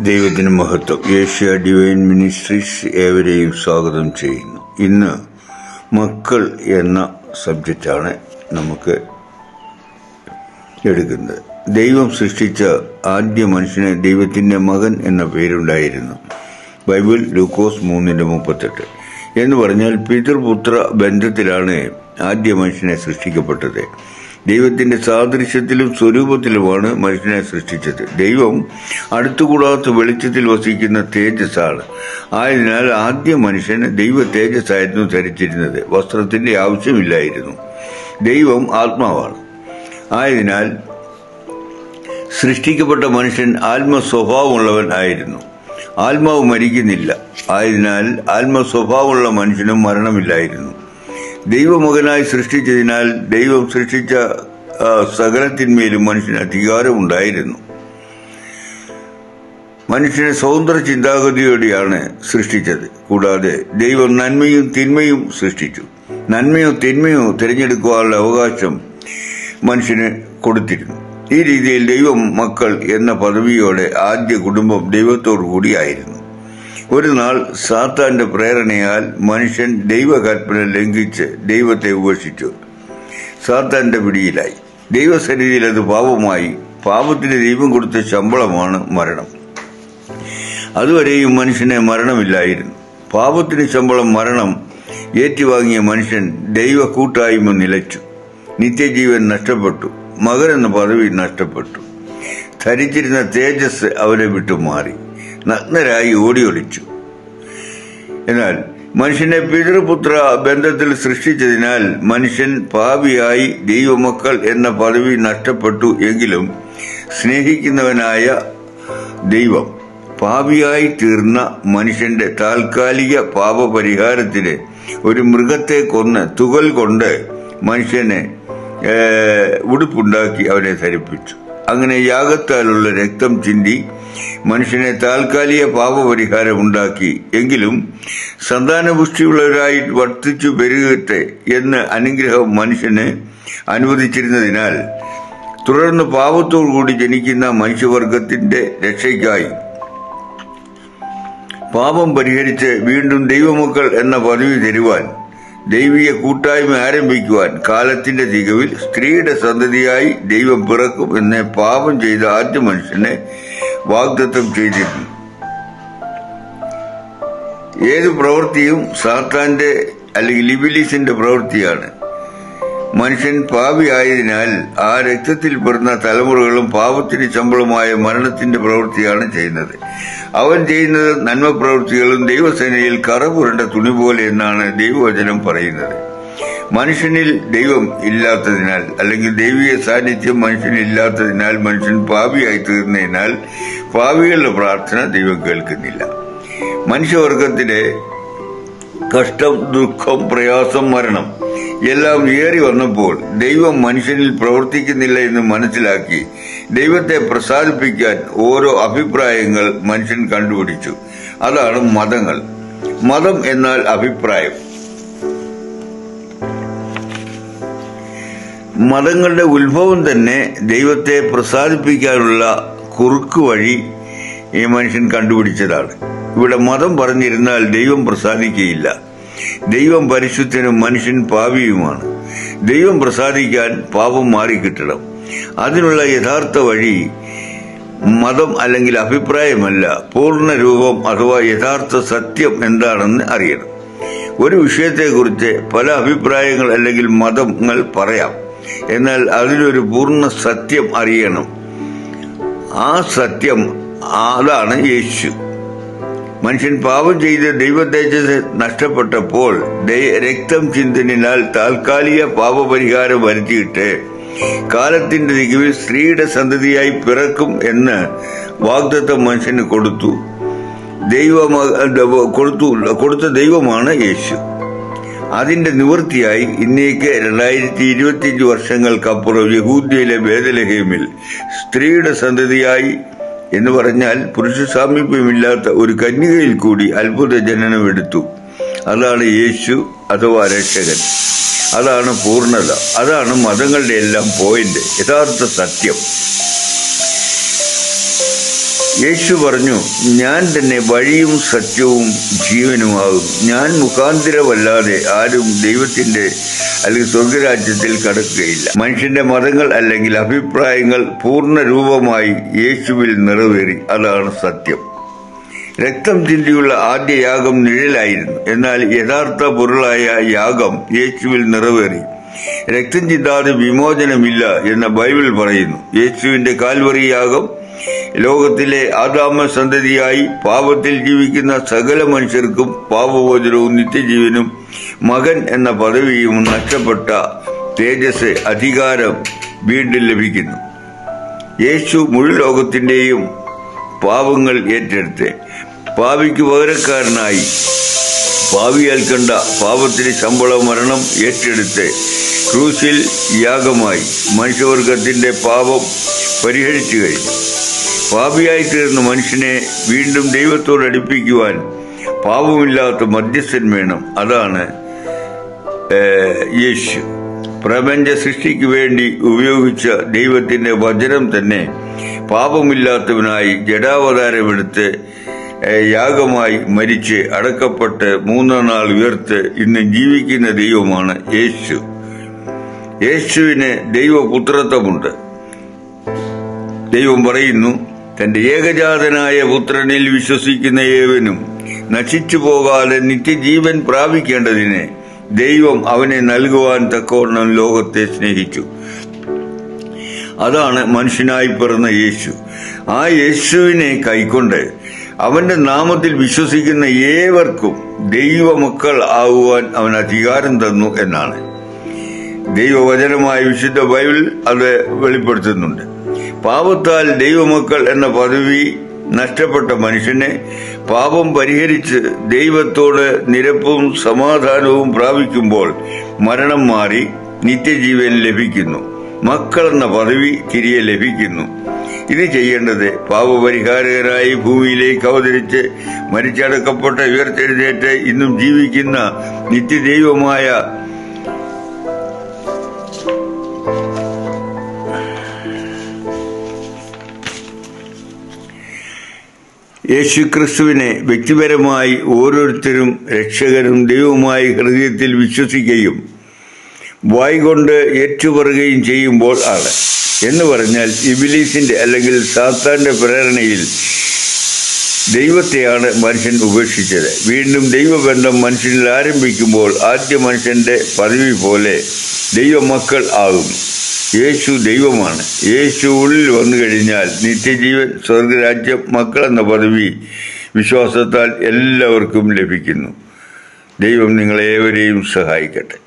ദൈവത്തിന് മഹത്വം. Asia divine ministries ഏവരെയും സ്വാഗതം ചെയ്യുന്നു. ഇന്ന് മക്കൾ എന്ന സബ്ജക്റ്റാണ് നമുക്ക് എടുക്കുന്നത്. ദൈവം സൃഷ്ടിച്ച ആദ്യ മനുഷ്യന് ദൈവത്തിന്റെ മകൻ എന്ന പേരുണ്ടായിരുന്നു. ബൈബിൾ ലൂക്കോസ് 3:38 എന്ന് പറഞ്ഞാൽ പിതൃപുത്ര ബന്ധത്തിലാണ് ആദ്യ മനുഷ്യനെ സൃഷ്ടിക്കപ്പെട്ടത്. ദൈവത്തിന്റെ സാദൃശ്യത്തിലും സ്വരൂപത്തിലുമാണ് മനുഷ്യനെ സൃഷ്ടിച്ചത്. ദൈവം അടുത്തുകൂടാത്ത വെളിച്ചത്തിൽ വസിക്കുന്ന തേജസ്സാണ്. ആയതിനാൽ ആദ്യ മനുഷ്യന് ദൈവ തേജസ്സായിരുന്നു ധരിച്ചിരുന്നത്. വസ്ത്രത്തിന്റെ ആവശ്യമില്ലായിരുന്നു. ദൈവം ആത്മാവാണ്. ആയതിനാൽ സൃഷ്ടിക്കപ്പെട്ട മനുഷ്യൻ ആത്മസ്വഭാവമുള്ളവൻ ആയിരുന്നു. ആത്മാവ് മരിക്കുന്നില്ല. ആയതിനാൽ ആത്മസ്വഭാവമുള്ള മനുഷ്യനും മരണമില്ലായിരുന്നു. ദൈവമകനായി സൃഷ്ടിച്ചതിനാൽ ദൈവം സൃഷ്ടിച്ച സകലത്തിന്മേലും മനുഷ്യന് അധികാരമുണ്ടായിരുന്നു. മനുഷ്യനെ സ്വതന്ത്ര ചിന്താഗതിയോടെയാണ് സൃഷ്ടിച്ചത്. കൂടാതെ ദൈവം നന്മയും തിന്മയും സൃഷ്ടിച്ചു. നന്മയോ തിന്മയോ തിരഞ്ഞെടുക്കുവാനുള്ള അവകാശം മനുഷ്യന് കൊടുത്തിരുന്നു. ഈ രീതിയിൽ ദൈവം മക്കൾ എന്ന പദവിയോടെ ആദ്യ കുടുംബം ദൈവത്തോടു കൂടിയായിരുന്നു. ഒരു നാൾ സാത്താന്റെ പ്രേരണയാൽ മനുഷ്യൻ ദൈവകൽപ്പന ലംഘിച്ച് ദൈവത്തെ ഉപേക്ഷിച്ചു. സാത്താന്റെ പിടിയിലായി. ദൈവസന്നിധിയിൽ അത് പാപമായി. പാപത്തിന് ദൈവം കൊടുത്ത ശമ്പളമാണ് മരണം. അതുവരെയും മനുഷ്യന് മരണമില്ലായിരുന്നു. പാപത്തിന് ശമ്പളം മരണം ഏറ്റുവാങ്ങിയ മനുഷ്യൻ ദൈവ കൂട്ടായ്മ നിലച്ചു. നിത്യജീവൻ നഷ്ടപ്പെട്ടു. മകൻ എന്ന പദവി നഷ്ടപ്പെട്ടു. ധരിച്ചിരുന്ന തേജസ് അവനെ വിട്ടുമാറി. നഗ്നരായി ഓടിയൊളിച്ചു. എന്നാൽ മനുഷ്യനെ പിതൃപുത്ര ബന്ധത്തിൽ സൃഷ്ടിച്ചതിനാൽ മനുഷ്യൻ പാപിയായി ദൈവമക്കൾ എന്ന പദവി നഷ്ടപ്പെട്ടു. എങ്കിലും സ്നേഹിക്കുന്നവനായ ദൈവം പാപിയായി തീർന്ന മനുഷ്യന്റെ താൽക്കാലിക പാപപരിഹാരത്തിന് ഒരു മൃഗത്തെ കൊന്ന് തുകൽ കൊണ്ട് മനുഷ്യനെ ഉടുപ്പുണ്ടാക്കി അവനെ ധരിപ്പിച്ചു. അങ്ങനെ യാഗത്താലുള്ള രക്തം ചിന്തി മനുഷ്യനെ താൽക്കാലിക പാപപരിഹാരം ഉണ്ടാക്കി. എങ്കിലും സന്താനപുഷ്ടിയുള്ളവരായി വർദ്ധിച്ചു പെരുകട്ടെ എന്ന് അനുഗ്രഹം മനുഷ്യന് അനുവദിച്ചിരുന്നതിനാൽ തുടർന്ന് പാപത്തോടുകൂടി ജനിക്കുന്ന മനുഷ്യവർഗത്തിന്റെ രക്ഷയ്ക്കായി പാപം പരിഹരിച്ച് വീണ്ടും ദൈവമക്കൾ എന്ന പദവി തരുവാൻ, ദൈവീയ കൂട്ടായ്മ ആരംഭിക്കുവാൻ കാലത്തിന്റെ തികവിൽ സ്ത്രീയുടെ സന്തതിയായി ദൈവം പിറക്കും എന്ന് പാപം ചെയ്ത ആദ്യ മനുഷ്യനെ വാഗ്ദത്തം ചെയ്തിരുന്നു. ഏത് പ്രവൃത്തിയും സാത്താന്റെ അല്ലെങ്കിൽ ഇബിലീസിന്റെ പ്രവൃത്തിയാണ്. മനുഷ്യൻ പാപിയായതിനാൽ ആ രക്തത്തിൽ പെടുന്ന തലമുറകളും പാപത്തിന് ശമ്പളമായ മരണത്തിന്റെ പ്രവൃത്തിയാണ് ചെയ്യുന്നത്. അവൻ ചെയ്യുന്നത് നന്മ പ്രവൃത്തികളും ദൈവസേനയിൽ കറപുരണ്ട തുണി പോലെ എന്നാണ് ദൈവവചനം പറയുന്നത്. മനുഷ്യനിൽ ദൈവം ഇല്ലാത്തതിനാൽ അല്ലെങ്കിൽ ദൈവിക സാന്നിധ്യം മനുഷ്യനിൽ ഇല്ലാത്തതിനാൽ മനുഷ്യൻ പാപിയായി തീർന്നതിനാൽ പാപികളുടെ പ്രാർത്ഥന ദൈവം കേൾക്കുന്നില്ല. മനുഷ്യവർഗത്തിലെ കഷ്ടം, ദുഃഖം, പ്രയാസം, മരണം എല്ലാം ഏറി വന്നപ്പോൾ ദൈവം മനുഷ്യനിൽ പ്രവർത്തിക്കുന്നില്ല എന്ന് മനസ്സിലാക്കി ദൈവത്തെ പ്രസാദിപ്പിക്കാൻ ഓരോ അഭിപ്രായങ്ങൾ മനുഷ്യൻ കണ്ടുപിടിച്ചു. അതാണ് മതങ്ങൾ. മതം എന്നാൽ അഭിപ്രായം. മതങ്ങളുടെ ഉത്ഭവം തന്നെ ദൈവത്തെ പ്രസാദിപ്പിക്കാനുള്ള കുറുക്കു വഴി ഈ മനുഷ്യൻ കണ്ടുപിടിച്ചതാണ്. ഇവിടെ മതം പറഞ്ഞിരുന്നാൽ ദൈവം പ്രസാദിക്കുകയില്ല. ദൈവം പരിശുദ്ധനും മനുഷ്യൻ പാപിയുമാണ്. ദൈവം പ്രസാദിക്കാൻ പാപം മാറിക്കിട്ടണം. അതിനുള്ള യഥാർത്ഥ വഴി മതം അല്ലെങ്കിൽ അഭിപ്രായമല്ല, പൂർണ്ണ രൂപം അഥവാ യഥാർത്ഥ സത്യം എന്താണെന്ന് അറിയണം. ഒരു വിഷയത്തെക്കുറിച്ച് പല അഭിപ്രായങ്ങൾ അല്ലെങ്കിൽ മതങ്ങൾ പറയാം. എന്നാൽ അതിലൊരു പൂർണ്ണ സത്യം അറിയണം. ആ സത്യം അതാണ് യേശു. മനുഷ്യൻ പാപം ചെയ്ത് ദൈവതേജസ് നഷ്ടപ്പെട്ടപ്പോൾ രക്തം ചിന്തനാൽ താൽക്കാലിക പാപപരിഹാരം വരുത്തിയിട്ട് കാലത്തിന്റെ തികവിൽ സ്ത്രീയുടെ സന്തതിയായി പിറക്കും എന്ന് വാഗ്ദത്തം മനുഷ്യന് കൊടുത്ത ദൈവമാണ് യേശു. അതിന്റെ നിവൃത്തിയായി ഇന്നേക്ക് 2025 വർഷങ്ങൾക്കപ്പുറം യഹൂദ്യയിലെ ബേത്ലഹേമിൽ സ്ത്രീയുടെ സന്തതിയായി എന്ന് പറഞ്ഞാൽ പുരുഷ സാമീപ്യമില്ലാത്ത ഒരു കന്യകയിൽ കൂടി അത്ഭുത ജനനം എടുത്തു. അതാണ് യേശു അഥവാ രക്ഷകൻ. അതാണ് പൂർണ്ണത. അതാണ് മതങ്ങളുടെ എല്ലാം പോയിന്റ്, യഥാർത്ഥ സത്യം. യേശു പറഞ്ഞു, ഞാൻ തന്നെ വഴിയും സത്യവും ജീവനുമാകും. ഞാൻ മുഖാന്തിരമല്ലാതെ ആരും ദൈവത്തിന്റെ അല്ലെങ്കിൽ സ്വർഗരാജ്യത്തിൽ കടക്കുകയില്ല. മനുഷ്യന്റെ മതങ്ങൾ അല്ലെങ്കിൽ അഭിപ്രായങ്ങൾ പൂർണ്ണ രൂപമായി യേശുവിൽ നിറവേറി. അതാണ് സത്യം. രക്തം ചിന്തിയുള്ള ആദ്യ യാഗം നിഴലായിരുന്നു. എന്നാൽ യഥാർത്ഥ പൊരുളായ യാഗം യേശുവിൽ നിറവേറി. രക്തം ചിന്താതെ വിമോചനമില്ല എന്ന് ബൈബിൾ പറയുന്നു. യേശുവിന്റെ കാൽവറി യാഗം ലോകത്തിലെ ആദാമ സന്തതിയായി പാപത്തിൽ ജീവിക്കുന്ന സകല മനുഷ്യർക്കും പാപമോചനവും നിത്യജീവനും മകൻ എന്ന പദവിയും നഷ്ടപ്പെട്ട തേജസ്, അധികാരം വീണ്ടും ലഭിക്കുന്നു. യേശു മുഴുവൻ ലോകത്തിന്റെയും പാപങ്ങൾ ഏറ്റെടുത്ത് പാപിക്ക് പകരക്കാരനായി പാപിയാൽ കണ്ട പാപത്തിന് ശമ്പള മരണം ഏറ്റെടുത്ത് ക്രൂശിൽ യാഗമായി മനുഷ്യവർഗത്തിന്റെ പാപം പരിഹരിച്ചു കഴിഞ്ഞു. പാപിയായി തീർന്ന മനുഷ്യനെ വീണ്ടും ദൈവത്തോട് അടുപ്പിക്കുവാൻ പാപമില്ലാത്ത മധ്യസ്ഥൻ വേണം. അതാണ് യേശു. പ്രപഞ്ച സൃഷ്ടിക്ക് വേണ്ടി ഉപയോഗിച്ച ദൈവത്തിന്റെ വചനം തന്നെ പാപമില്ലാത്തവനായി ജഡാവതാരമെടുത്ത് യാഗമായി മരിച്ച് അടക്കപ്പെട്ട് മൂന്നാം നാൾ ഉയർത്ത് ഇന്ന് ജീവിക്കുന്ന ദൈവമാണ് യേശു. യേശുവിന് ദൈവപുത്രത്വമുണ്ട്. ദൈവം പറയുന്നു, തന്റെ ഏകജാതനായ പുത്രനിൽ വിശ്വസിക്കുന്ന ഏവനും നശിച്ചു പോകാതെ നിത്യജീവൻ പ്രാപിക്കേണ്ടതിന് ദൈവം അവനെ നൽകുവാൻ തക്കവണ്ണം ലോകത്തെ സ്നേഹിച്ചു. അതാണ് മനുഷ്യനായി പിറന്ന യേശു. ആ യേശുവിനെ കൈക്കൊണ്ട് അവന്റെ നാമത്തിൽ വിശ്വസിക്കുന്ന ഏവർക്കും ദൈവമക്കൾ ആകുവാൻ അവൻ അധികാരം തന്നു എന്നാണ് ദൈവവചനമായ വിശുദ്ധ ബൈബിൾ അത് വെളിപ്പെടുത്തുന്നുണ്ട്. പാപത്താൽ ദൈവമക്കൾ എന്ന പദവി നഷ്ടപ്പെട്ട മനുഷ്യനെ പാപം പരിഹരിച്ച് ദൈവത്തോട് നിരപ്പും സമാധാനവും പ്രാപിക്കുമ്പോൾ മരണം മാറി നിത്യജീവൻ ലഭിക്കുന്നു. മക്കൾ എന്ന പദവി തിരികെ ലഭിക്കുന്നു. ഇത് ചെയ്യേണ്ടത് പാപപരിഹാരകനായി ഭൂമിയിലേക്ക് അവതരിച്ച് മരിച്ചടക്കപ്പെട്ട ഉയർത്തെഴുന്നേറ്റ് ഇന്നും ജീവിക്കുന്ന നിത്യദൈവമായ യേശുക്രിസ്തുവിനെ വ്യക്തിപരമായി ഓരോരുത്തരും രക്ഷകനും ദൈവവുമായി ഹൃദയത്തിൽ വിശ്വസിക്കുകയും വായ്കൊണ്ട് ഏറ്റുപറയുകയും ചെയ്യുമ്പോൾ ആണ്. എന്ന് പറഞ്ഞാൽ ഇബ്ലീസിന്റെ അല്ലെങ്കിൽ സാത്താന്റെ പ്രേരണയിൽ ദൈവത്തെയാണ് മനുഷ്യൻ ഉപേക്ഷിച്ചത്. വീണ്ടും ദൈവബന്ധം മനുഷ്യനിൽ ആരംഭിക്കുമ്പോൾ ആദ്യ മനുഷ്യന്റെ പദവി പോലെ ദൈവമക്കൾ ആകും. യേശു ദൈവമാണ്. യേശു ഉള്ളിൽ വന്നു കഴിഞ്ഞാൽ നിത്യജീവൻ, സ്വർഗരാജ്യം, മക്കൾ എന്ന പദവി വിശ്വാസത്താൽ എല്ലാവർക്കും ലഭിക്കുന്നു. ദൈവം നിങ്ങളേവരെയും സഹായിക്കട്ടെ.